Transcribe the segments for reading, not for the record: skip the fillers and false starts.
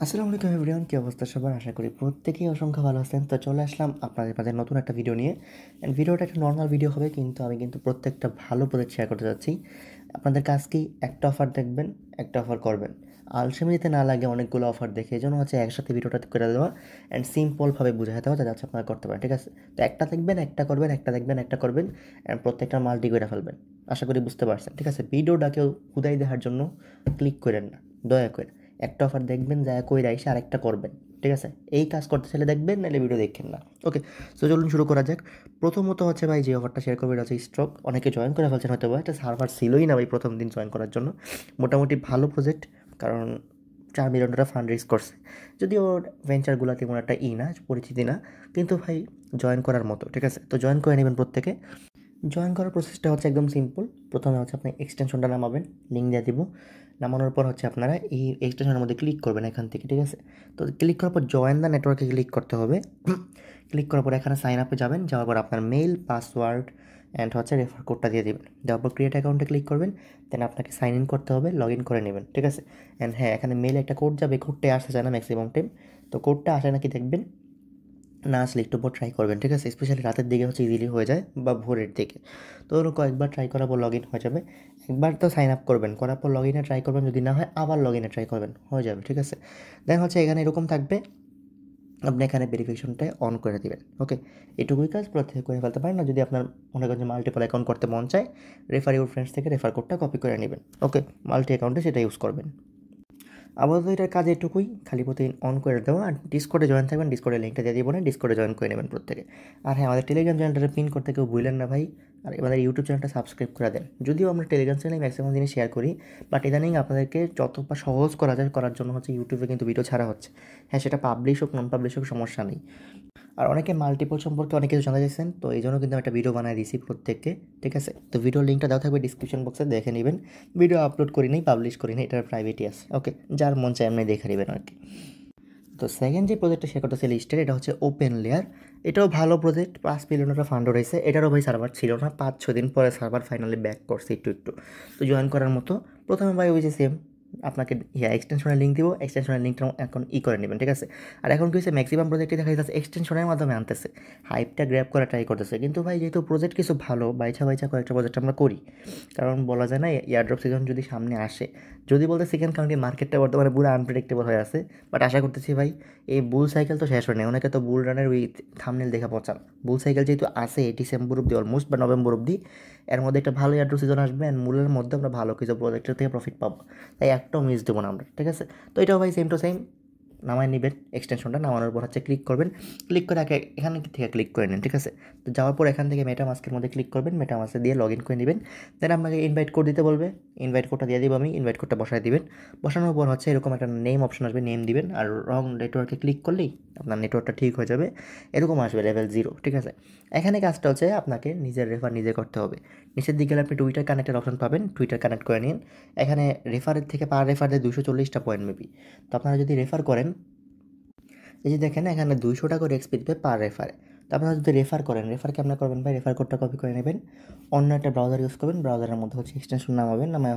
আসসালামু আলাইকুম এভরিওয়ান, কী অবস্থা সবার? আশা করি প্রত্যেকেই অসংখ্য ভালো আছেন। তো চলে আসলাম আপনাদের মাঝে নতুন একটা ভিডিও নিয়ে। অ্যান্ড ভিডিওটা একটা নর্মাল ভিডিও হবে, কিন্তু আমি প্রত্যেকটা ভালো প্রজেক্ট শেয়ার করতে যাচ্ছি। আপনাদের কাজ কি? একটা অফার দেখবেন, একটা অফার করবেন। আলসেমিতে না লাগে অনেকগুলো অফার দেখে, এই জন্য একসাথে ভিডিওটা করে দেওয়া অ্যান্ড সিম্পলভাবে বুঝাই দেওয়া, যাতে আপনারা করতে পারেন। ঠিক আছে? তো একটা দেখবেন, একটা করবেন, একটা দেখবেন, একটা করবেন, অ্যান্ড প্রত্যেকটা মাল্টি করে ফেলবেন। আশা করি বুঝতে পারছেন। ঠিক আছে? ভিডিওটা কেউ হুদাই দেখার জন্য ক্লিক করেন না, দয়া করে। একটা অফার দেখবেন, যা কইরা এসে আরেকটা করবেন। ঠিক আছে? এই কাজ করতে চাইলে দেখবেন, নাহলে ভিডিও দেখেন না। ওকে, সো চলুন শুরু করা যাক। প্রথমত ভাই, যে অফারটা শেয়ার করবে এটা হচ্ছে স্ট্রোক। অনেকে জয়েন করে ফেলছেন হয়তো, একটা সার্ভার ছিলই না ভাই প্রথম দিন জয়েন করার জন্য। মোটামুটি ভালো প্রজেক্ট, কারণ $4 মিলিয়ন ফান্ড রেজ করছে। যদিও ভেঞ্চারগুলো তেমন একটা না, পরিচিতি না, কিন্তু ভাই জয়েন করার মতো। ঠিক আছে? তো জয়েন করে নেবেন প্রত্যেকে। জয়েন করার প্রসেসটা একদম সিম্পল। প্রথমে আপনি এক্সটেনশনটা নামাবেন, লিঙ্ক দিয়ে দিব। নামানোর পর আপনারা এই এক্সটেনশনের মধ্যে ক্লিক করবেন এখান থেকে। ঠিক আছে? তো ক্লিক করার পর জয়েন দ্য নেটওয়ার্কে ক্লিক করতে হবে। ক্লিক করার পর এখানে সাইন আপে যাবেন, যাওয়ার পর আপনার মেইল, পাসওয়ার্ড অ্যান্ড রেফার কোডটা দিয়ে দেবেন। দেওয়ার পর ক্রিয়েট অ্যাকাউন্টে ক্লিক করবেন। দেন আপনাকে সাইন ইন করতে হবে, লগ ইন করে নেবেন। ঠিক আছে? অ্যান্ড হ্যাঁ, এখানে মেইলে একটা কোড যাবে, কোডটাই আসতে চায় না ম্যাক্সিমাম টাইম। তো কোডটা আসে নাকি দেখবেন, না আসলে একটু পর ট্রাই করবেন। ঠিক আছে? স্পেশালি রাতের দিকে ইজিলি হয়ে যায়, বা ভোরের দিকে। তো ধরুন কয়েকবার ট্রাই করার পর লগ ইন হয়ে যাবে। একবার তো সাইন আপ করবেন, করার পর লগ ইনে ট্রাই করবেন, যদি না হয় আবার লগ ইনে ট্রাই করবেন, হয়ে যাবে। ঠিক আছে? দেন এখানে এরকম থাকবে, আপনি এখানে ভেরিফিকেশনটা অন করে দিবেন। ওকে, এটুকুই কাজ, প্রত্যেকে করে ফেলতে পারেন। না যদি আপনার মনে করেন যে মাল্টিপল অ্যাকাউন্ট করতে মন চায়, রেফার ইউর ফ্রেন্ডস থেকে রেফার কোডটা কপি করে নেবেন। ওকে, মাল্টি অ্যাকাউন্টে সেটা ইউজ করবেন। আপাতত এটার কাজ এটুকুই, খালি প্রতিদিন অন করে দেওয়া। আর ডিসকর্ডে জয়েন থাকবেন, ডিসকর্ডের লিঙ্কটা দিয়ে দিব না, ডিসকর্ডে জয়েন করে নেবেন প্রত্যেকে। আর হ্যাঁ, আমাদের টেলিগ্রাম চ্যানেলটা পিন করতে কেউ ভুলেন না ভাই। আর আমাদের ইউটিউব চ্যানেলটা সাবস্ক্রাইব করে দেন। যদিও আমরা টেলিগ্রাম চ্যানেলে ম্যাক্সিমাম জিনিস শেয়ার করি, বাট ইদানিং আপনাদেরকে যতটা সহজ করা যায় করার জন্য ইউটিউবে কিন্তু ভিডিও ছাড়া হচ্ছে। হ্যাঁ, সেটা পাবলিশ হোক নন পাবলিশ হোক, সমস্যা নেই। আর অনেকে মাল্টিপল সম্পর্কে অনেক কিছু জানতে চাইছেন, তো এই জন্য কিন্তু আমি একটা ভিডিও বানায় দিয়েছি প্রত্যেককে। ঠিক আছে? তো ভিডিওর লিঙ্কটা দেওয়া থাকবে ডিসক্রিপশন বক্সে, দেখে নেবেন। ভিডিও আপলোড করি নাই, পাবলিশ করি নাই, এটার প্রাইভেটই আছে। ওকে, যার মন চায় এমনি দেখে নেবেন আর কি। তো সেকেন্ড যে প্রজেক্টটা শেয়ার করতেছে লিস্টের, এটা হচ্ছে ওপেন লেয়ার। এটাও ভালো প্রজেক্ট, $5 মিলিয়ন ফান্ড রয়েছে। এটারও ভাই সার্ভার ছিল না, 5-6 দিন পরে সার্ভার ফাইনালি ব্যাক করছে একটু একটু। তো জয়েন করার মতো। প্রথমে ভাই ওই যে সেম, আপনাকে এক্সটেনশনের লিঙ্ক দিব, এক্সটেনশনের লিঙ্কটা এখন করে নেবেন। ঠিক আছে? আর এখন কি হচ্ছে, ম্যাক্সিমাম প্রজেক্টই দেখা যাচ্ছে এক্সটেনশনের মাধ্যমে আনতেছে, হাইপটা গ্র্যাব করা ট্রাই করতেছে। কিন্তু ভাই যেহেতু প্রজেক্ট কিছু ভালো, বাইছা বাইছা কয়েকটা প্রজেক্ট আমরা করি, কারণ বলা যায় না ইয়ারড্রপ সিজন যদি সামনে আসে, যদি বলতে সেকেন্ড কারণ কি মার্কেটটা বর্তমানে পুরো আনপ্রেডিক্টেবল হয়ে আছে। বাট আশা করতেছি ভাই, এই বুল সাইকেল তো শেষ হয় না। অনেকে তো বুল রানের ওই থাম্বনেল দেখা পচান। বুল সাইকেল যেহেতু আছে ডিসেম্বর অব্দি অলমোস্ট, বা নভেম্বর অব্দি, এর মধ্যে একটা ভালো ইয়ারড্রপ সিজন আসবে, অ্যান্ড মূলের মধ্যে আমরা ভালো কিছু প্রজেক্টের থেকে প্রফিট পাবো। তাই একটাও মিস দেবো না আমরা। ঠিক আছে? তো এটাও ভাই সেম টু সেম, নামায় নেবেন এক্সটেনশনটা। নামানোর পর ক্লিক করবেন। ক্লিক করে এখানে থেকে ক্লিক করে নেন। ঠিক আছে? তো যাওয়ার পর এখান থেকে মেটামাস্কের মধ্যে ক্লিক করবেন, মেটামাস্কে দিয়ে লগ ইন করে নেবেন। দেন আপনাকে ইনভাইট কোড দিতে বলবে, ইনভাইট কোডটা দিয়ে দিব আমি। ইনভাইট কোডটা বসায় দিবেন। বসানোর পর এরকম একটা নেম অপশন আসবে, নেম দিবেন। আর রং নেটওয়ার্কে ক্লিক করলেই আপনার নেটওয়ার্কটা ঠিক হয়ে যাবে। এরকম আসবে লেভেল 0। ঠিক আছে? এখানে কাজটা আপনাকে নিজের রেফার নিজে করতে হবে। নিচের দিকে গেলে আপনি টুইটার কানেক্টের অপশন পাবেন, টুইটার কানেক্ট করে নিন। এখানে রেফারের থেকে পার রেফার দিয়ে 240টা পয়েন্ট মেবি। তো আপনারা যদি রেফার করেন, এই যে দেখেন এখানে 200 করে এক্সপি দেবে পার রেফারে। তো আপনারা যদি রেফার করেন, রেফার কেমন করবেন ভাই, রেফার কোডটা কপি করে নেবেন, অন্য একটা ব্রাউজার ইউজ করবেন, ব্রাউজারের মধ্যে এক্সটেনশন নামাবেন, নামায়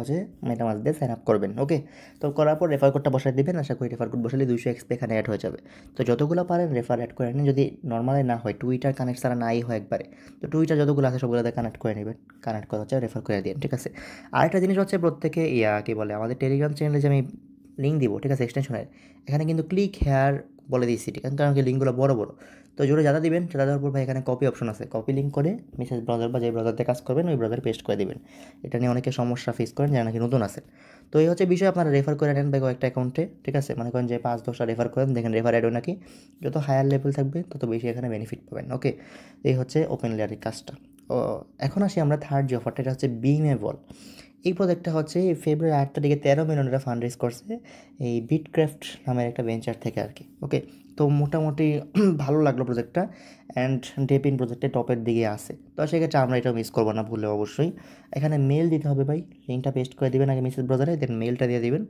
মেটামাস্ক দিয়ে সাইন আপ করবেন। ওকে, তো করার পর রেফার কোডটা বসাই দিবেন। আশা করি রেফার কোড বসালে 200 এক্সপি এখানে অ্যাড হয়ে যাবে। তো যতগুলো পারেন রেফার অ্যাড করে নিন। যদি নর্মালি না হয়, টুইটার কানেক্ট ছাড়া নাই হয় একবারে, তো টুইটার যতগুলো আছে সবগুলোতে কানেক্ট করে নেবেন। কানেক্ট করে রেফার করে দিন। ঠিক আছে? আরেকটা জিনিস প্রত্যেকে কি বলে, আমাদের টেলিগ্রাম চ্যানেলে যে আমি লিঙ্ক দিব, ঠিক আছে, এক্সটেনশনের, এখানে কিন্তু ক্লিক হেয়ার বলে দিয়েছি। ঠিক আছে? কারণ কি লিঙ্কগুলো বড় বড়। তো জোরে যারা দিবেন, যারা দেওয়ার পর ভাই এখানে কপি অপশন আছে, কপি লিঙ্ক করে মেসেজ ব্রাউজার বা যে ব্রাউজারতে কাজ করবেন ওই ব্রাউজারে পেস্ট করে দিবেন। এটা নিয়ে অনেকে সমস্যা ফেস করেন যারা নাকি নতুন আছেন। তো এই বিষয়, আপনারা রেফার করে নেন ভাই কয়েকটা অ্যাকাউন্টে। ঠিক আছে? মনে করেন যে 5-10টা রেফার করেন, দেখেন রেফার অ্যাড হয় নাকি। যত হায়ার লেভেল থাকবে তত বেশি এখানে বেনিফিট পাবেন। ওকে, এই ওপেন লেয়ারের কাজটা। ও, এখন আসি আমরা থার্ড যে অফারটা, এটা হচ্ছে বিমেবল। এই প্রজেক্টটা ফেব্রুয়ারি 8 তারিখে $13 মিলিয়ন ফান্ড রেজ করছে, এই বিটক্রাফট নামের একটা ভেঞ্চার থেকে আর কি। ওকে, তো মোটামুটি ভালো লাগলো প্রজেক্টটা, অ্যান্ড ডেপিন প্রজেক্টে টপের দিকে আছে। তো সেক্ষেত্রে আমরা এটা মিস করবো না ভুলে অবশ্যই। এখানে মেল দিতে হবে ভাই, লিঙ্কটা পেস্ট করে দেবেন আগে মেসেজ ব্রাউজারে, মেলটা দিয়ে দিবেন।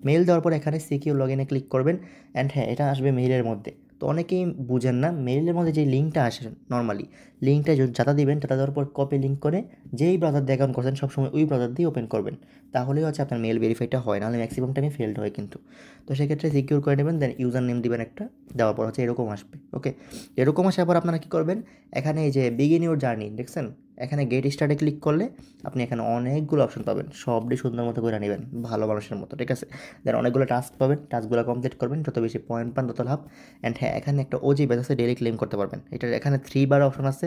মেল দেওয়ার পর এখানে সিকিউর লগ ইনে ক্লিক করবেন, অ্যান্ড হ্যাঁ, এটা আসবে মেইলের মধ্যে। তো অনেকেই বুঝেন না, মেইলের মধ্যে যে লিঙ্কটা আসে নর্মালি, লিঙ্কটা যাতা দিবেন, যাতা দেওয়ার পর কপি লিঙ্ক করে যেই ব্রাউজার দিয়ে অ্যাকাউন্ট করছেন সবসময় ওই ব্রাউজার দিয়ে ওপেন করবেন, তাহলেই হচ্ছে আপনার মেল ভেরিফাইটা হয়, নাহলে ম্যাক্সিমাম টাইমে ফেলড হয় কিন্তু। তো সেক্ষেত্রে সিকিউর করে নেবেন, দেন ইউজার নেম দিবেন একটা, দেওয়ার পর হচ্ছে এরকম আসবে। ওকে, এরকম আসার পর আপনারা কী করবেন, এখানে এই যে বিগিন ইউর জার্নি দেখছেন, এখানে গেট স্টার্টে ক্লিক করলে আপনি এখানে অনেকগুলো অপশন পাবেন, সবটি সুন্দর মতো করে নেবেন ভালো মানুষের মতো, ঠিক আছে। দেন অনেকগুলো টাস্ক পাবেন, টাস্কগুলো কমপ্লিট করবেন, যত বেশি পয়েন্ট পান তত লাভ। অ্যান্ড হ্যাঁ, এখানে একটা ওজি ব্যাচ আছে, ডেইলি ক্লেম করতে পারবেন। এটার এখানে 3 বার অপশন আছে,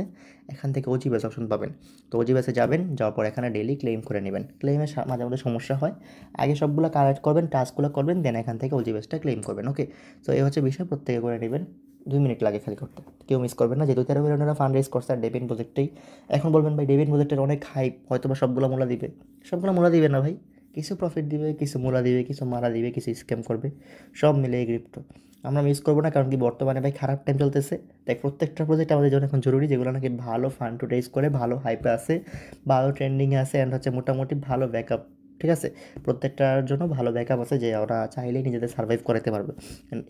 এখান থেকে ওজি ব্যাচ অপশন পাবেন। তো ওজি ব্যাচে যাবেন, যাওয়ার পর এখানে ডেইলি ক্লেম করে নেবেন। ক্লেমের মাঝে মাঝে সমস্যা হয়, আগে সবগুলো কালেক্ট করবেন, টাস্কগুলো করবেন, দেন এখান থেকে ওজি ব্যাচটা ক্লেম করবেন। ওকে, তো এই হচ্ছে বিষয়, প্রত্যেকে করে নেবেন, 2 মিনিট লাগে খালি করতে, কেউ মিস করবেন না। যেহেতু 13 মিলিয়নেরা ফান্ড রেজ করছে আর ডেবিন প্রজেক্টেই, এখন বলবেন ভাই ডেবিন প্রজেক্টের অনেক হাইপ, হয়তো বা সবগুলো মোলা দিবে, সবগুলো মোলা দিবে না ভাই, কিছু প্রফিট দিবে, কিছু মোলা দিবে, কিছু মারা দিবে, কিছু স্ক্যাম করবে, সব মিলে এই ক্রিপ্টো। আমরা মিস করবো না, কারণ কি বর্তমানে ভাই খারাপ টাইম চলতেছে, তাই প্রত্যেকটা প্রজেক্ট আমাদের জন্য এখন জরুরি, যেগুলো নাকি ভালো ফান্ড টু রেজ করে, ভালো হাইপে আছে, ভালো ট্রেন্ডিংয়ে আছে, অ্যান্ড হচ্ছে মোটামুটি ভালো ব্যাকআপ, ঠিক আছে। প্রত্যেকটার জন্য ভালো ব্যাকআপ আছে, যে ওরা চাইলেই নিজেদের সার্ভাইভ করাতে পারবে,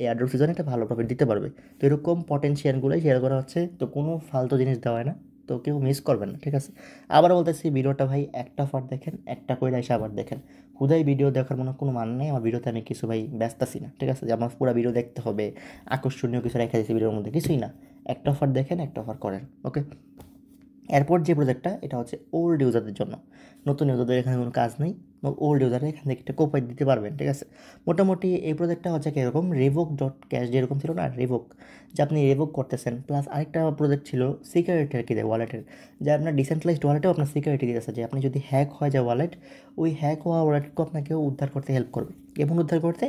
এয়ারড্রপ সিজনে একটা ভালো প্রফিট দিতে পারবে। তো এরকম পটেনশিয়ালগুলোই শেয়ার করা হচ্ছে, তো কোনো ফালতু জিনিস দেওয়া হয় না, তো কেউ মিস করবেন না, ঠিক আছে। আবার বলতেছি, ভিডিওটা ভাই একটা ফর দেখেন, একটা কইরা এসে আবার দেখেন, হুদাই ভিডিও দেখার মনে কোনো মান নেই। আমার ভিডিওতে আমি কিছু ভাই ব্যস্ত আছি না, ঠিক আছে, যে আমার পুরো ভিডিও দেখতে হবে, আকর্ষণীয় কিছু রেখে দিয়েছি ভিডিওর মধ্যে, কিছুই না। একটা অফার দেখেন, একটা অফার করেন। ওকে, এরপর যে প্রজেক্টটা, এটা হচ্ছে ওল্ড ইউজারদের জন্য, নতুন ইউজারদের এখানে কোনো কাজ নেই, ওল্ড ইউজাররা এখান থেকে একটা কোপাই দিতে পারবেন, ঠিক আছে। মোটামুটি এই প্রজেক্টটা হচ্ছে কীরকম, রেভোক ডট ক্যাশ যেরকম ছিল না, রেভোক, যে আপনি রেভোক করতেছেন, প্লাস আরেকটা প্রজেক্ট ছিল সিকিউরিটি আর কি দেয় ওয়ালেটের, যে আপনার ডিসেন্ট্রালাইজড ওয়ালেটেও আপনার সিকিউরিটি দিতেছে, যে আপনি যদি হ্যাক হয়ে যায় ওয়ালেট, ওই হ্যাক হওয়া ওয়ালেটকে আপনাকেও উদ্ধার করতে হেল্প করবে। এবং উদ্ধার করতে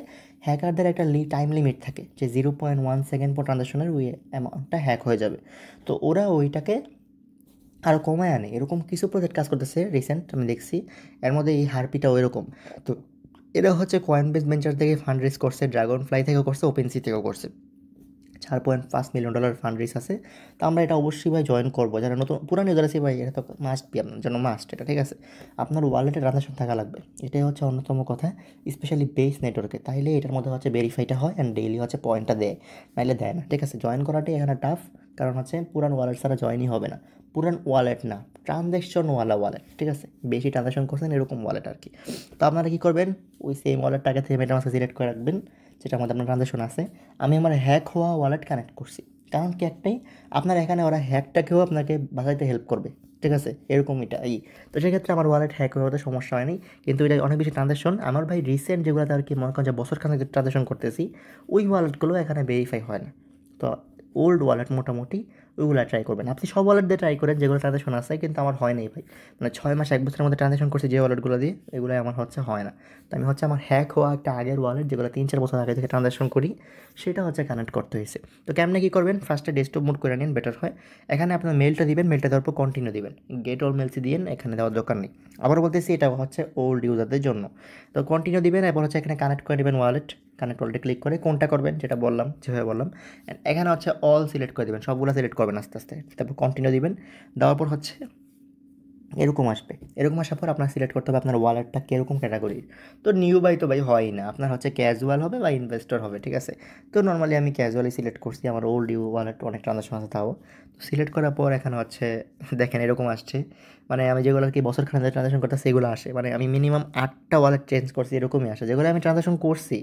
হ্যাকারদের একটা টাইম লিমিট থাকে, যে 0.1 সেকেন্ড পর ট্রানজাকশনের ওই অ্যামাউন্টটা হ্যাক হয়ে যাবে। তো ওরা ওইটাকে আরও কমায় আনে, এরকম কিছু প্রজেক্ট কাজ করতেছে রিসেন্ট আমি দেখছি, এর মধ্যে এই হারপিটাও এরকম। তো এরা হচ্ছে কয়েনবেস ভেঞ্চার থেকে ফান্ড রেজ করছে, ড্রাগন ফ্লাই থেকেও করছে, ওপেনসি থেকেও করছে, $4.5 মিলিয়ন ফান্ড রেজ আছে। তো আমরা এটা অবশ্যই ভাই জয়েন করবো, যারা নতুন পুরানো ইউজার আছে ভাই, এটা তো মাস্ট বি আপনার জন্য, মাস্ট এটা, ঠিক আছে। আপনার ওয়ালেটে ট্রানজাকশন থাকা লাগবে, এটাই হচ্ছে অন্যতম কথা, স্পেশালি বেস নেটওয়ার্কে, তাইলে এটার মধ্যে হচ্ছে ভেরিফাইটা হয় অ্যান্ড ডেইলি হচ্ছে পয়েন্টটা দেয়, নাইলে দেয় না, ঠিক আছে। জয়েন করাটাই এখানে টাফ, কারণ হচ্ছে পুরান ওয়ালেট ছাড়া জয়েনই হবে না, পুরান ওয়ালেট না, ট্রানজ্যাকশনওয়ালা ওয়ালেট, ঠিক আছে, বেশি ট্রানজ্যাকশন করছেন এরকম ওয়ালেট আর কি। তো আপনারা কী করবেন, ওই সেম ওয়ালেটটাকে থেকে মেটামাস্কে সিলেক্ট করে রাখবেন, যেটার মধ্যে আপনার ট্রানজ্যাকশন আছে। আমি আমার হ্যাক হওয়া ওয়ালেট কানেক্ট করছি, কারণ কি একটাই, আপনার এখানে ওরা হ্যাকটাকেও আপনাকে বাঁচাইতে হেল্প করবে, ঠিক আছে, এরকম এটা এই। তো সেক্ষেত্রে আমার ওয়ালেট হ্যাক হওয়াতে সমস্যা হয়নি, কিন্তু এটা অনেক বেশি ট্রানজ্যাকশন আমার ভাই রিসেন্ট যেগুলোতে আর কি মনে করেন যে বছরখানেক ট্রানজ্যাকশন করতেছি, ওই ওয়ালেটগুলো এখানে ভেরিফাই হয় না। তো ওল্ড ওয়ালেট মোটামুটি ওইগুলো ট্রাই করবেন, আপনি সব ওয়ালেট দিয়ে ট্রাই করেন যেগুলো ট্রানজ্যাকশন আছে, কিন্তু আমার হয় নাই ভাই, মানে 6 মাস 1 বছরের মধ্যে ট্রানজ্যাকশন করছি যে ওয়ালেটগুলো দিয়ে, এগুলোই আমার হচ্ছে হয় না। তো আমি হচ্ছে আমার হ্যাক হওয়া একটা আগের ওয়ালেট, যেগুলো 3-4 বছর আগে থেকে ট্রানজ্যাকশন করি, সেটা হচ্ছে কানেক্ট করতে হয়েছে। তো কেমনে কী করবেন, ফার্স্টে ডেস্কটপ মোড করে নিন, বেটার হয়। এখানে আপনার মেলটা দিবেন, মেলটা দেওয়ার পর কন্টিনিউ দিবেন, গেট অল মেলসি দিন, এখানে দেওয়ার দরকার নেই। আবার বলতেছি, এটা হচ্ছে ওল্ড ইউজারদের জন্য। তো কন্টিনিউ দিবেন, এরপর হচ্ছে এখানে কানেক্ট করে নেবেন ওয়ালেট, কানেক্ট ওয়ালেটে ক্লিক করে কোনটা করবেন যেটা বললাম, যেভাবে বললাম, এখানে হচ্ছে অল সিলেক্ট করে দেবেন, সবগুলো সিলেক্ট করবেন আস্তে আস্তে, তারপর কন্টিনিউ দিবেন, দেওয়ার পর হচ্ছে এরকম আসবে। এরকম আসার পর আপনার সিলেক্ট করতে হবে আপনার ওয়ালেটটা কীরকম ক্যাটাগরির। তো নিউ বাই তো ভাই হয়ই না, আপনার হচ্ছে ক্যাজুয়াল হবে বা ইনভেস্টর হবে, ঠিক আছে। তো নর্মালি আমি ক্যাজুয়ালি সিলেক্ট করছি, আমার ওল্ড ওয়ালেট অনেক ট্রানজাকশন আছে তাও। তো সিলেক্ট করার পর এখানে হচ্ছে দেখেন এরকম আসছে, মানে আমি যেগুলো আর কি বছর খানে ট্রানজাকশন করতে সেগুলো আসে, মানে আমি মিনিমাম 8টা ওয়ালেট চেঞ্জ করছি, এরকমই আসে, যেগুলো আমি ট্রানজাকশন করছি,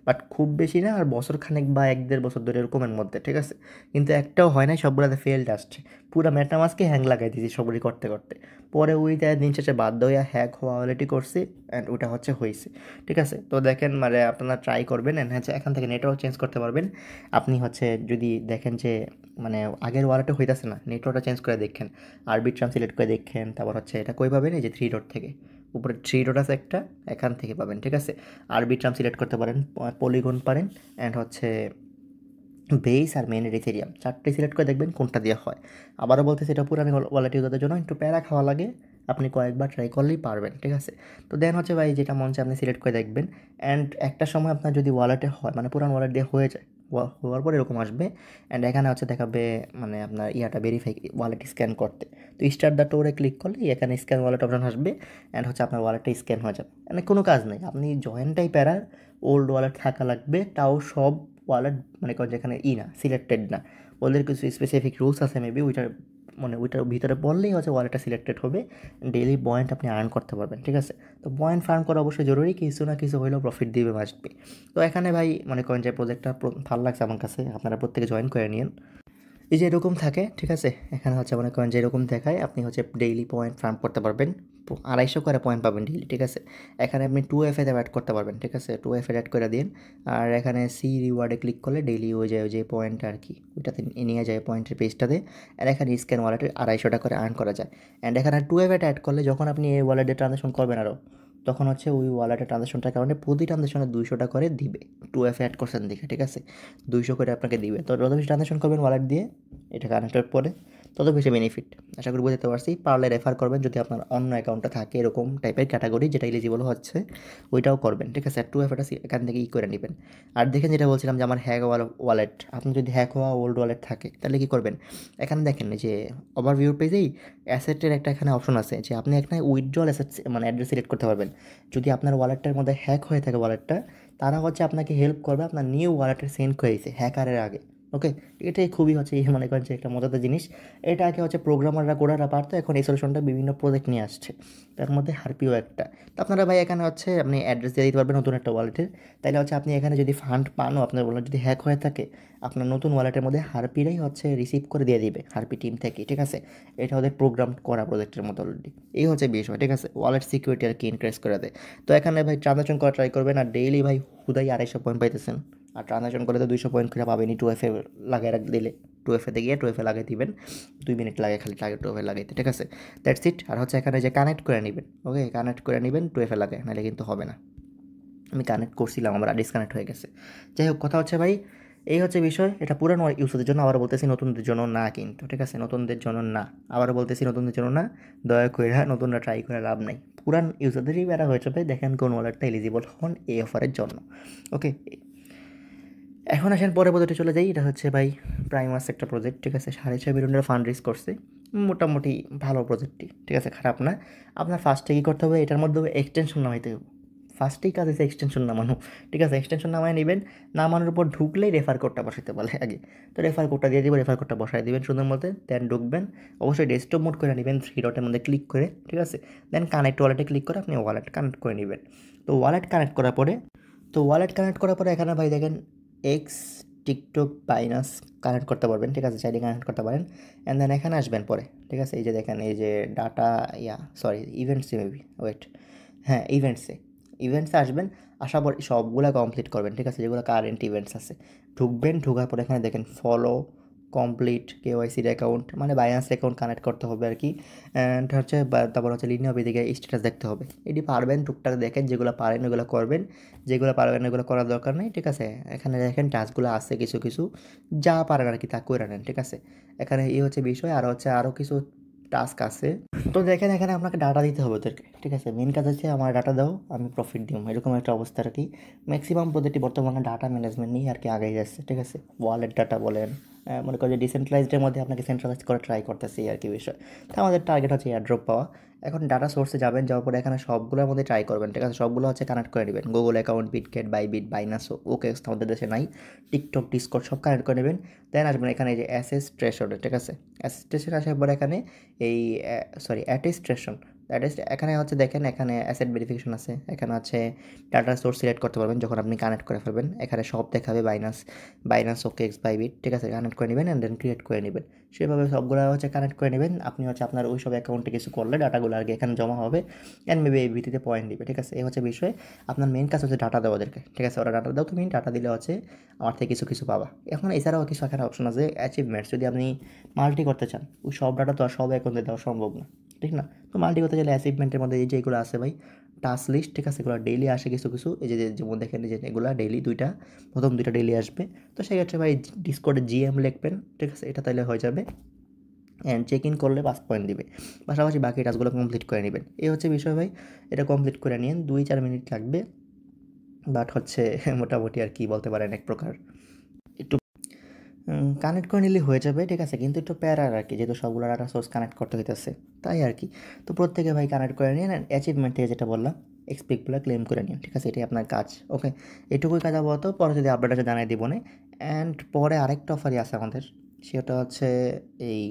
বাট খুব বেশি না, আর বছর খানেক বা 1-1.5 বছর ধরে এরকমের মধ্যে, ঠিক আছে। কিন্তু একটাও হয় নাই, সবগুলোতে ফেল্ড আসছে, পুরো মেটামাস্কে হ্যাং লাগাই দিয়েছি সবগুলি করতে করতে। পরে ওইটা দিন শেষে বাধ্য হয়ে হ্যাক হওয়া অলরেডি করছি, অ্যান্ড ওটা হচ্ছে হয়েছে, ঠিক আছে। তো দেখেন, মানে আপনারা ট্রাই করবেন, অ্যান্ড হচ্ছে এখান থেকে নেটওয়ার্ক চেঞ্জ করতে পারবেন। আপনি হচ্ছে যদি দেখেন যে মানে আগের ওয়ালেটে হইতেছে না, নেটওয়ার্কটা চেঞ্জ করে দেখেন, আরবিট্রাম সিলেক্ট করে দেখেন, তারপর হচ্ছে এটা কই পাবেন, এই যে 3 ডট থেকে, উপরে 3 ডট আছে একটা, এখান থেকে পাবেন, ঠিক আছে। আরবিট্রাম সিলেক্ট করতে পারেন, পলিগন পারেন, অ্যান্ড হচ্ছে বেস আর মেন ইথেরিয়াম, 4টে সিলেক্ট করে দেখবেন কোনটা দেওয়া হয়। আবারও বলতেছি, এটা পুরো আমি ওয়ালেট ইউজারদের জন্য, একটু প্যারা খাওয়া লাগে, আপনি কয়েকবার ট্রাই করলেই পারবেন, ঠিক আছে। তো দেন হচ্ছে ভাই যেটা মন চায় আপনি সিলেক্ট করে দেখবেন, অ্যান্ড একটা সময় আপনার যদি ওয়ালেটে হয়, মানে পুরান ওয়ালেট দিয়ে হয়ে যায়, হওয়ার পর এরকম আসবে, অ্যান্ড এখানে হচ্ছে দেখাবে মানে আপনার ইয়াটা ভেরিফাই ওয়ালেট স্ক্যান করতে। তো স্টার্ট দ্য টোরে ক্লিক করলে এখানে স্ক্যান ওয়ালেট অপশন আসবে, অ্যান্ড হচ্ছে আপনার ওয়ালেটটা স্ক্যান হয়ে যাবে, মানে কোনো কাজ নেই, আপনি জয়েন্টটাই প্যারা, ওল্ড ওয়ালেট থাকা লাগবে, তাও সব ওয়ালেট মানে করেন যেখানে না সিলেক্টেড না, ওদের কিছু স্পেসিফিক রুলস আছে মেবি, ওইটার ভিতরে বললেই হচ্ছে ওয়ালেটটা সিলেক্টেড হবে, ডেইলি পয়েন্ট আপনি আর্ন করতে পারবেন। ঠিক আছে, তো পয়েন্ট ফার্ম করা অবশ্যই জরুরি, কিছু না কিছু হলেও প্রফিট দিবে মাসবে। তো এখানে ভাই মনে করেন যে প্রজেক্টটা ভালো লাগছে আমার কাছে, আপনারা প্রত্যেকে জয়েন করে নিন। এই যে এরকম থাকে, ঠিক আছে, এখানে হচ্ছে মনে করেন যে এরকম দেখায়, আপনি হচ্ছে ডেইলি পয়েন্ট ফার্ম করতে পারবেন, 250 করে পয়েন্ট পাবেন ডেইলি। ঠিক আছে, এখানে আপনি 2FA অ্যাড করতে পারবেন। ঠিক আছে, 2FA অ্যাড করে দিন, আর এখানে সি রিওয়ার্ডে ক্লিক করলে ডেইলি ওই যে পয়েন্ট আর কি ওইটাতে নিয়ে যায় পয়েন্টের পেজটাতে। আর এখানে স্ক্যান ওয়ালেটে 250 টাকা করে আর্ন করা যায়। অ্যান্ড এখানে 2FA অ্যাড করলে যখন আপনি এই ওয়ালেটে ট্রানজাকশন করবেন আরও, তখন হচ্ছে ওই ওয়ালেটের ট্রানজাকশনটার কারণে প্রতি ট্রানজাকশনে 200 টাকা করে দিবে, 2FA অ্যাড করছেন দেখে। ঠিক আছে, 200 করে আপনাকে দিবে। তো যত বেশি ট্রানজাকশন করবেন ওয়ালেট দিয়ে এটা কানেক্টেড পরে, তত বেশি বেনিফিট। আশা করি বুঝতে পারছি। পারলে রেফার করবেন, যদি আপনার অন্য অ্যাকাউন্টটা থাকে এরকম টাইপের ক্যাটাগরি যেটা এলিজিবল হচ্ছে, ওইটাও করবেন। ঠিক আছে, 2FAটা এখান থেকে করে নেবেন। আর দেখেন যেটা বলছিলাম যে আমার হ্যাক ওয়ালেট, আপনি যদি হ্যাক হওয়া ওল্ড ওয়ালেট থাকে তাহলে কী করবেন, এখানে দেখেন যে ওভারভিউ পেজেই অ্যাসেটের একটা এখানে অপশন আছে যে আপনি এখানে উইথড্রল অ্যাসেট মানে অ্যাড্রেস সিলেক্ট করতে পারবেন। যদি আপনার ওয়ালেটটার মধ্যে হ্যাক হয়ে থাকে ওয়ালেটটা, তারা হচ্ছে আপনাকে হেল্প করবে আপনার নিউ ওয়ালেটের সেন্ড হয়েছে হ্যাকারের আগে। ওকে, এটাই খুবই হচ্ছে মনে করেন যে একটা মজাদার জিনিস। এটা আগে হচ্ছে প্রোগ্রামাররা কোডাররা পারতো, এখন এই সলিউশনটা বিভিন্ন প্রজেক্ট নিয়ে আসছে, তার মধ্যে হারপিও একটা। তো আপনারা ভাই এখানে হচ্ছে আপনি অ্যাড্রেস দিয়ে দিতে পারবেন নতুন একটা ওয়ালেটের, তাইলে হচ্ছে আপনি এখানে যদি ফান্ড পানও আপনার ওয়ালেট যদি হ্যাক হয়ে থাকে, আপনার নতুন ওয়ালেটের মধ্যে হারপিরাই হচ্ছে রিসিভ করে দিয়ে দিবে, হারপি টিম থেকে। ঠিক আছে, এটা ওদের প্রোগ্রাম করা প্রজেক্টের মতো অলরেডি। এই হচ্ছে বিষয়। ঠিক আছে, ওয়ালেট সিকিউরিটি আর কি ইনক্রিজ করে দেয়। তো এখানে ভাই ট্রানজাকশন করা ট্রাই করবেন, আর ডেইলি ভাই হুদাই 250 পয়েন্ট পাইতেছেন, আর ট্রানজাকশন করে তো 200 পয়েন্ট করে পাবেনই। 2FA লাগিয়ে দিলে 2FAতে গিয়ে 2FA লাগিয়ে দিবেন, 2 মিনিট লাগে খালি 2FA লাগাইতে। ঠিক আছে, দ্যাটস ইট। আর হচ্ছে এখানে যে কানেক্ট করে নেবেন, ওকে, কানেক্ট করে নেবেন 2FA লাগে, নাহলে কিন্তু হবে না। আমি কানেক্ট করছিলাম, আমার ডিসকানেক্ট হয়ে গেছে। যাই হোক, কথা হচ্ছে ভাই এই হচ্ছে বিষয়। এটা পুরানো ইউজারদের জন্য, আবার বলতেছি নতুনদের জন্য না কিন্তু। ঠিক আছে, নতুনদের জন্য না, আবারও বলতেছি নতুনদের জন্য না। দয়া করে নতুনরা ট্রাই করে লাভ নাই, পুরান ইউজারদেরই বেড়া হয়ে যাবে। দেখেন কোন ওয়ালেটটা এলিজিবল হন এই অফারের জন্য। ওকে, এখন আসেন পরে প্রজেক্টে চলে যাই। এটা হচ্ছে ভাই প্রাইমাস একটা প্রজেক্ট। ঠিক আছে, 6.5 মিলিয়নের ফান্ড রেজ করছে, মোটামুটি ভালো প্রজেক্টটি। ঠিক আছে, খারাপ না। আপনার ফার্স্টে কী করতে হবে, এটার মধ্যে এক্সটেনশন নামাইতে হবে। ফার্স্টেই কাজ আছে এক্সটেনশন নামানো। ঠিক আছে, এক্সটেনশন নামায় নেবেন, নামানোর উপর ঢুকলেই রেফার কোডটা বসাতে বলে আগে। তো রেফার কোডটা দিয়ে দেবেন, রেফার কোডটা বসাই দেবেন সুন্দর মতো, দেন ঢুকবেন। অবশ্যই ডেস্কটপ মোড করে নেবেন 3 ডটের মধ্যে ক্লিক করে। ঠিক আছে, দেন কানেক্ট ওয়ালেটে ক্লিক করে আপনি ওয়ালেট কানেক্ট করে নেবেন। তো ওয়ালেট কানেক্ট করার পরে এখানে ভাই দেখেন এক্স, টিকটক, বাইনাস কানেক্ট করতে পারবেন। ঠিক আছে, চাইলে কানেক্ট করতে পারেন। অ্যান্ড দেন এখানে আসবেন পরে। ঠিক আছে, এই যে দেখেন এই যে ডাটা ইভেন্টসে মেবি ওয়েট, হ্যাঁ ইভেন্টসে আসবেন। আসার পর সবগুলো কমপ্লিট করবেন। ঠিক আছে, যেগুলো কারেন্ট ইভেন্টস আছে ঢুকবেন, ঢোকার পর এখানে দেখেন ফলো কমপ্লিট কেওয়াইসির অ্যাকাউন্ট, মানে বাইন্যান্স অ্যাকাউন্ট কানেক্ট করতে হবে আর কি। অ্যান্ড হচ্ছে তারপর হচ্ছে লিনিয়ার এদিকে স্ট্যাটাস দেখতে হবে। এটি পারবেন টুকটাক দেখেন, যেগুলো পারেন ওগুলো করবেন, যেগুলো পারবেন ওগুলো করার দরকার নেই। ঠিক আছে, এখানে দেখেন টাস্কগুলো আছে কিছু কিছু, যা পারেন আর কি তা করে নেন। ঠিক আছে, এখানে এই হচ্ছে বিষয়। আর হচ্ছে আরও কিছু টাস্ক আছে। তো দেখেন এখানে আপনাকে ডাটা দিতে হবে ওদেরকে। ঠিক আছে, মেন কাজ হচ্ছে আমার ডাটা দাও আমি প্রফিট দিব, এরকম একটা অবস্থা আর কি। ম্যাক্সিমাম প্রজেক্টই বর্তমানে ডাটা ম্যানেজমেন্ট নিয়ে আর কি আগে যাচ্ছে। ঠিক আছে, ওয়ালেট ডাটা বলেন, মনে করেন যে ডিসেন্ট্রালাইজডের মধ্যে আপনাকে সেন্ট্রালাইজ করে ট্রাই করতেছি আর কি বিষয়। তো আমাদের টার্গেট হচ্ছে এয়ারড্রপ পাওয়া। এখন ডাটা সোর্সে যাবেন, যাওয়ার পরে এখানে সবগুলোর মধ্যে ট্রাই করবেন। ঠিক আছে, সবগুলো হচ্ছে কানেক্ট করে নেবেন, Google account, Bitget, Bybit, Binance, okay আমাদের দেশে নাই, টিকটক, ডিসকর্ড সব কানেক্ট করে নেবেন। দেন আসবেন এখানে এই যে অ্যাসেস্ট্রেশনে। ঠিক আছে, অ্যাসেস্ট্রেশন আসার পর এখানে এই অ্যাটেস্ট্রেশন এখানে হচ্ছে দেখেন এখানে অ্যাসেট ভেরিফিকেশন আছে, এখানে হচ্ছে ডাটা সোর্স সিলেক্ট করতে পারবেন যখন আপনি কানেক্ট করে ফেলবেন। এখানে সব দেখাবে বাইনাস ওকেএক্স বাইবিট। ঠিক আছে, কানেক্ট করে নেবেন অ্যান্ড দেন ক্রিয়েট করে নেবেন। সেভাবে সবগুলো হচ্ছে কানেক্ট করে নেবেন। আপনি হচ্ছে আপনার ওই সব অ্যাকাউন্টে কিছু করলে ডাটাগুলো আর কি এখানে জমা হবে, অ্যান্ড মেবি এই ভিত্তিতে পয়েন্ট দিবে। ঠিক আছে, এই হচ্ছে বিষয়। আপনার মেন কাজ হচ্ছে ডাটা দেওয়া ওদেরকে। ঠিক আছে, ওরা ডাটা দাও, তুমি ডাটা দিলে হচ্ছে আমার থেকে কিছু কিছু পাবা। এখন এছাড়াও কিছু এখানে অপশন আছে অ্যাচিভমেন্টস, যদি আপনি মাল্টি করতে চান, ওই সব ডাটা তো আর সব অ্যাকাউন্টে দেওয়া সম্ভব না। ঠিক না, তো মাল্টি করতে গেলে অ্যাচিভমেন্টের মধ্যে এই যেগুলো আছে ভাই টাস্ক লিস্ট। ঠিক আছে, এগুলো ডেইলি আসে কিছু কিছু, এই যে যেমন দেখেন যে এগুলো ডেইলি প্রথম দুইটা ডেইলি আসবে। তো সেক্ষেত্রে ভাই ডিসকর্ডে জিএম লিখবেন। ঠিক আছে, এটা তাহলে হয়ে যাবে। অ্যান্ড চেক ইন করলে 5 পয়েন্ট দিবে। পাশাপাশি বাকি টাস্কগুলো কমপ্লিট করে নেবেন। এই হচ্ছে বিষয় ভাই, এটা কমপ্লিট করে নিন, 2-4 মিনিট লাগবে। বাট হচ্ছে মোটামুটি আর কি বলতে পারেন এক প্রকার একটু কানেক্ট করে নিলে হয়ে যাবে। ঠিক আছে, কিন্তু একটু প্যারার আর কি, যেহেতু সবগুলো ডাটা সোর্স কানেক্ট করতে হইতেছে তাই আর কি। তো প্রত্যেকে ভাই কানেক্ট করে নিন। অ্যাচিভমেন্ট থেকে যেটা বললাম এক্সপিকগুলো ক্লেম করে নিন, ঠিক আছে? এটাই আপনার কাজ। ওকে, এটুকুই কাজ আপাতত, পরে যদি আপডেট আছে জানাই দিব না। অ্যান্ড পরে আরেকটা অফারই আছে আমাদের, সেটা হচ্ছে এই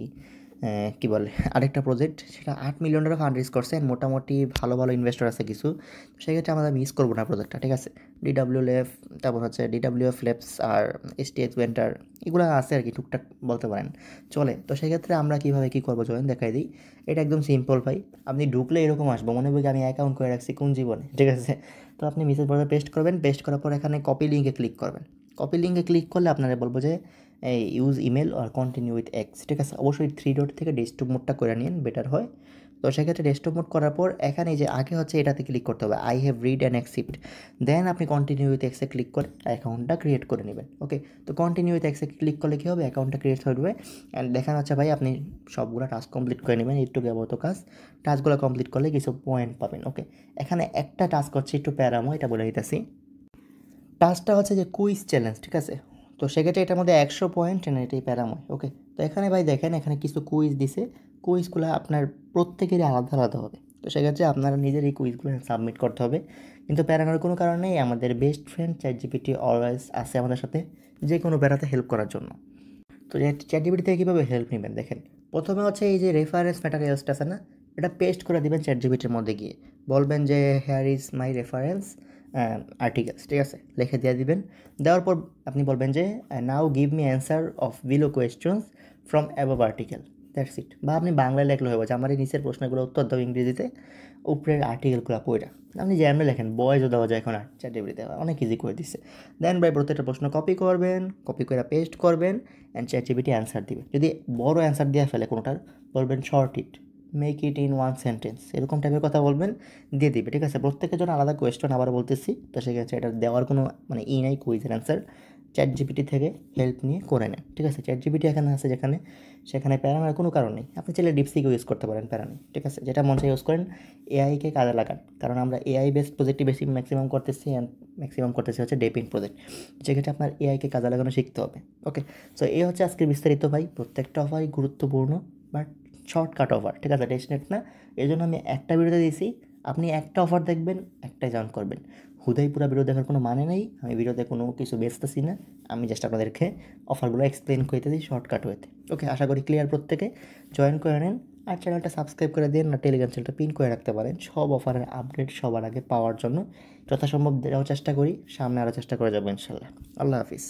কী বলে আরেকটা প্রজেক্ট, সেটা $8 মিলিয়ন ফান্ড রেজ করছে। মোটামুটি ভালো ভালো ইনভেস্টর আছে কিছু, সেক্ষেত্রে আমরা মিস করবো না প্রজেক্টটা, ঠিক আছে? DWLF, তারপর হচ্ছে DWF ল্যাবস আর STX ভেন্টার, এগুলো আছে আর কি, টুকটাক বলতে পারেন, চলে। তো সেক্ষেত্রে আমরা কীভাবে কী করবো চলেন দেখাই দিই। এটা একদম সিম্পল ভাই, আপনি ঢুকলে এরকম আসবো, মনে হবে আমি অ্যাকাউন্ট করে রাখছি কোন জীবনে, ঠিক আছে? তো আপনি মেসেজ বক্সে পেস্ট করবেন, পেস্ট করার পর এখানে কপি লিঙ্কে ক্লিক করবেন। কপি লিঙ্কে ক্লিক করলে আপনারা বলবো যে এই ইউজ ইমেল আর কন্টিনিউ উইথ এক্স, ঠিক আছে? অবশ্যই 3 ডট থেকে ডেস্কটপ মোডটা করে নিন, বেটার হয়। তো সেক্ষেত্রে ডেস্কটপ মোড করার পর এখানে যে আগে হচ্ছে এটাতে ক্লিক করতে হবে, I have read and accept, then আপনি কন্টিনিউ উইথ এক্সে ক্লিক করে অ্যাকাউন্টটা ক্রিয়েট করে নেবেন। ওকে, তো কন্টিনিউ উইথ এক্সে ক্লিক করলে কী হবে, অ্যাকাউন্টটা ক্রিয়েট হয়ে যাবে। অ্যান্ড দেখানো হচ্ছে ভাই আপনি সবগুলো টাস্ক কমপ্লিট করে নেবেন, একটু ব্যবহৃত কাজ, টাস্কগুলো কমপ্লিট করলে কিছু পয়েন্ট পাবেন। ওকে, এখানে একটা টাস্ক হচ্ছে একটু প্যারামো, এটা বলে দিতেছি। টাস্কটা হচ্ছে যে কুইজ চ্যালেঞ্জ, ঠিক আছে? তো সেক্ষেত্রে এটার মধ্যে 100 পয়েন্ট না, এটাই প্যারাময়। ওকে, তো এখানে ভাই দেখেন এখানে কিছু কুইজ দিছে, কুইজগুলো আপনার প্রত্যেকেরই আলাদা আলাদা হবে। তো সেক্ষেত্রে আপনারা নিজের এই কুইজগুলো সাবমিট করতে হবে, কিন্তু প্যারানোর কোনো কারণ নেই। আমাদের বেস্ট ফ্রেন্ড ChatGPT অলওয়েজ আছে আমাদের সাথে, যে কোনো প্যারাতে হেল্প করার জন্য। তো ChatGPT থেকে কীভাবে হেল্প নেবেন দেখেন, প্রথমে হচ্ছে এই যে রেফারেন্স ম্যাটেরিয়ালসটা আছে না, এটা পেস্ট করে দেবেন ChatGPTর মধ্যে গিয়ে, বলবেন যে hair is my reference articles, ঠিক আছে? লিখে দিয়ে দিবেন। দেওয়ার পর আপনি বলবেন যে now give me answer of below questions from above article, that's it. বা আপনি বাংলায় লেখলে হয়ে যাচ্ছে, আমার এই নিচের প্রশ্নগুলো উত্তর দাও ইংরেজিতে, উপরের আর্টিকেলগুলো পড়া। আপনি যে এমনি লেখেন, বয়েজও দেওয়া যায় এখন ChatGPTতে, অনেক ইজি করে দিচ্ছে। দেন ভাই প্রত্যেকটা প্রশ্ন কপি করবেন, কপি করে পেস্ট করবেন, অ্যান্ড ChatGPT অ্যান্সার দিবে। যদি বড় অ্যান্সার দিয়ে ফেলে কোনোটার, বলবেন short it, make it in 1 sentence, এরকম টাইপের কথা বলবেন, দিয়ে দিবে, ঠিক আছে? প্রত্যেকের জন্য আলাদা কোয়েশ্চন আবার বলতেছি, তো সেক্ষেত্রে এটা দেওয়ার কোনো মানে নাই, কুইজের অ্যান্সার ChatGPT থেকে হেল্প নিয়ে করে নেন, ঠিক আছে? ChatGPT এখানে আছে যেখানে, সেখানে প্যারানোর কোনো কারণ নেই। আপনি চাইলে ডিপসিকও ইউজ করতে পারেন, প্যারা নেই, ঠিক আছে? যেটা মন চাই ইউজ করেন, এআইকে কাজে লাগান, কারণ আমরা এআই বেসড প্রজেক্টই বেশি ম্যাক্সিমাম করতেছি, অ্যান্ড ম্যাক্সিমাম করতেছি হচ্ছে ডেপিং প্রজেক্ট, যেক্ষেত্রে আপনার এআইকে কাজে লাগানো শিখতে হবে। ওকে, সো এই হচ্ছে আজকের বিস্তারিত ভাই। প্রত্যেকটা অফারই গুরুত্বপূর্ণ, বাট শর্টকাট অফার, ঠিক আছে? ডেস্টিনেট না, এই জন্য আমি একটা ভিডিওতে দিয়েছি, আপনি একটা অফার দেখবেন, একটাই জয়েন করবেন। হুদাই পুরো ভিডিও দেখার কোনো মানে নেই, আমি ভিডিওতে কোনো কিছু বেচতেছি না, আমি জাস্ট আপনাদেরকে অফারগুলো এক্সপ্লেন করতে দিই শর্টকাট ওয়েতে। ওকে, আশা করি ক্লিয়ার, প্রত্যেকে জয়েন করে নেন, আর চ্যানেলটা সাবস্ক্রাইব করে দিন, না টেলিগ্রাম চ্যানেলটা পিন করে রাখতে পারেন, সব অফারের আপডেট সবার আগে পাওয়ার জন্য যথাসম্ভব দেওয়ার চেষ্টা করি, সামনে আরও চেষ্টা করে যাবো ইনশাল্লাহ। আল্লাহ হাফিজ।